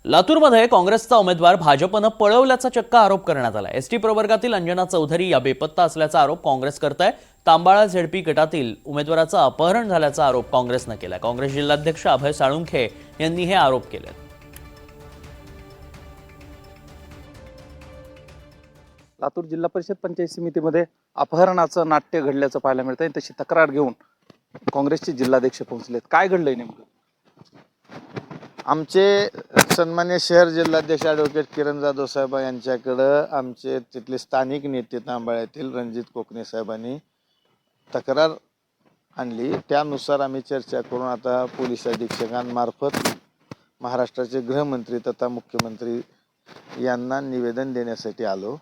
लातूरमध्ये काँग्रेसचा उमेदवार भाजपनं पळवल्याचा चक्क आरोप करण्यात आला। एसटी प्रवर्गातील अंजना चौधरी या बेपत्ता असल्याचा आरोप काँग्रेस करत आहे। तांबाळा झेडपी गटातील उमेदवाराचं अपहरण झाल्याचा आरोप काँग्रेसनं केला। काँग्रेस जिल्हाध्यक्ष अभय साळुंखे यांनी हे आरोप केले। लातूर जिल्हा परिषद पंचायत समितीमध्ये अपहरणाचं नाट्य घडल्याचं पाहायला मिळतंय। तशी तक्रार घेऊन काँग्रेसचे जिल्हाध्यक्ष पोहोचलेत। काय घडलंय नेमकं? आमचे सन्मान्य शहर जिल्हाध्यक्ष ॲडव्होकेट किरण जाधव साहेब यांच्याकडं आमचे तिथले स्थानिक नेते तांबाळ्यातील रणजित कोकणे साहेबांनी तक्रार आणली। त्यानुसार आम्ही चर्चा करून आता पोलीस अधीक्षकांमार्फत महाराष्ट्राचे गृहमंत्री तथा मुख्यमंत्री यांना निवेदन देण्यासाठी आलो।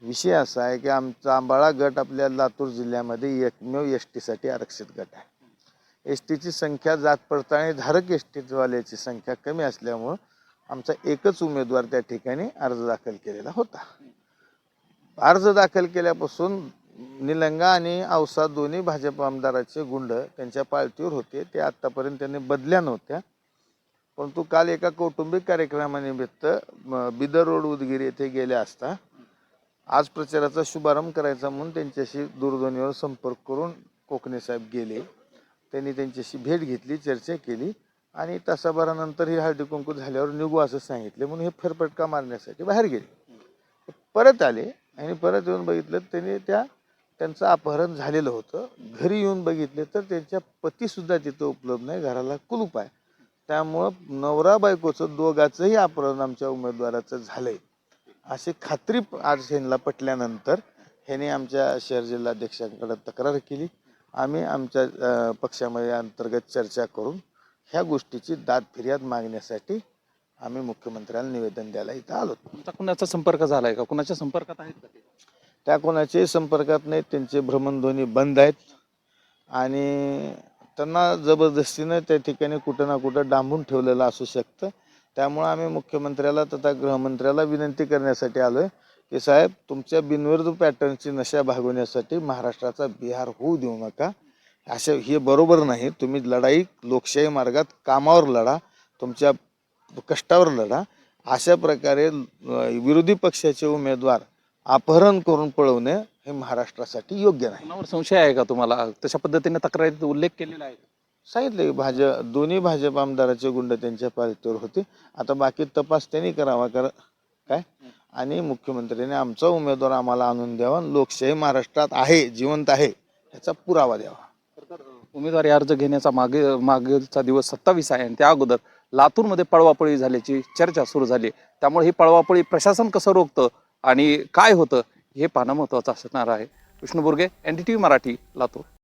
विषय असा आहे की आमचा आंबाळा गट आपल्या लातूर जिल्ह्यामध्ये एकमेव एस टीसाठी आरक्षित गट आहे। एस टीची संख्या जात पडताळणी धारक एस टीवाल्याची संख्या कमी असल्यामुळं आमचा एकच उमेदवार त्या ठिकाणी अर्ज दाखल केलेला होता। अर्ज दाखल केल्यापासून निलंगा आणि औसा दोन्ही भाजप आमदाराचे गुंड त्यांच्या पाळतीवर होते। ते आत्तापर्यंत त्यांनी बदल्या नव्हत्या, परंतु काल एका कौटुंबिक कार्यक्रमानिमित्त बिदर रोड उदगीर येथे गेले असता आज प्रचाराचा शुभारंभ करायचा म्हणून त्यांच्याशी दूरध्वनीवर संपर्क करून कोकणे साहेब गेले। त्यांनी त्यांच्याशी भेट घेतली, चर्चा केली आणि तासाभरानंतर ही हळदी कुंकू झाल्यावर निघू असं सांगितले। म्हणून हे फेरफटका मारण्यासाठी बाहेर गेले। परत आले आणि परत येऊन बघितलं त्यांचं अपहरण झालेलं होतं। घरी येऊन बघितले तर त्यांच्या पतीसुद्धा तिथं उपलब्ध नाही, घराला कुलूप आहे। त्यामुळं नवरा बायकोचं दोघांचंही अपहरण आमच्या उमेदवाराचं झालंय अशी खात्री आज ह्यांना पटल्यानंतर ह्याने आमच्या शहर जिल्हाध्यक्षांकडे तक्रार केली। आम्ही आमच्या पक्षामध्ये अंतर्गत चर्चा करून ह्या गोष्टीची दाद फिर्याद मागण्यासाठी आम्ही मुख्यमंत्र्यांना निवेदन द्यायला इथं आलो। तुमचा कुणाचा संपर्क झालाय का? कुणाच्या संपर्कात आहेत का ते? त्या कोणाच्याही संपर्कात नाहीत, त्यांचे भ्रमणध्वनी बंद आहेत आणि त्यांना जबरदस्तीनं त्या ठिकाणी कुठं ना कुठं डांबून ठेवलेलं असू शकतं। त्यामुळं आम्ही मुख्यमंत्र्याला तथा गृहमंत्र्याला विनंती करण्यासाठी आलोय की साहेब, तुमच्या बिनविरोध पॅटर्नची नशा भागवण्यासाठी महाराष्ट्राचा बिहार होऊ देऊ नका। हे बरोबर नाही। तुम्ही लढाई लोकशाही मार्गात कामावर लढा, तुमच्या कष्टावर लढा। अशा प्रकारे विरोधी पक्षाचे उमेदवार अपहरण करून पळवणे हे महाराष्ट्रासाठी योग्य नाही। कुणावर संशय आहे का तुम्हाला? तशा पद्धतीने तक्रारीत उल्लेख केलेला आहे? सांगितले दोन्ही भाजप आमदाराचे गुंड त्यांच्या पाळतीवर होते। आता बाकी तपास त्यांनी करावा काय आणि मुख्यमंत्र्यांनी आमचा उमेदवार आम्हाला आणून द्यावा, लोकशाही महाराष्ट्रात आहे, जिवंत आहे याचा पुरावा द्यावा। उमेदवारी अर्ज घेण्याचा मागचा दिवस 27 आहे आणि त्या अगोदर लातूरमध्ये पळवापळी झाल्याची चर्चा सुरू झाली। त्यामुळे ही पळवापळी प्रशासन कसं रोखतं आणि काय होतं हे पाहणं महत्त्वाचं असणार आहे। विष्णू बुर्गे, NDTV मराठी, लातूर।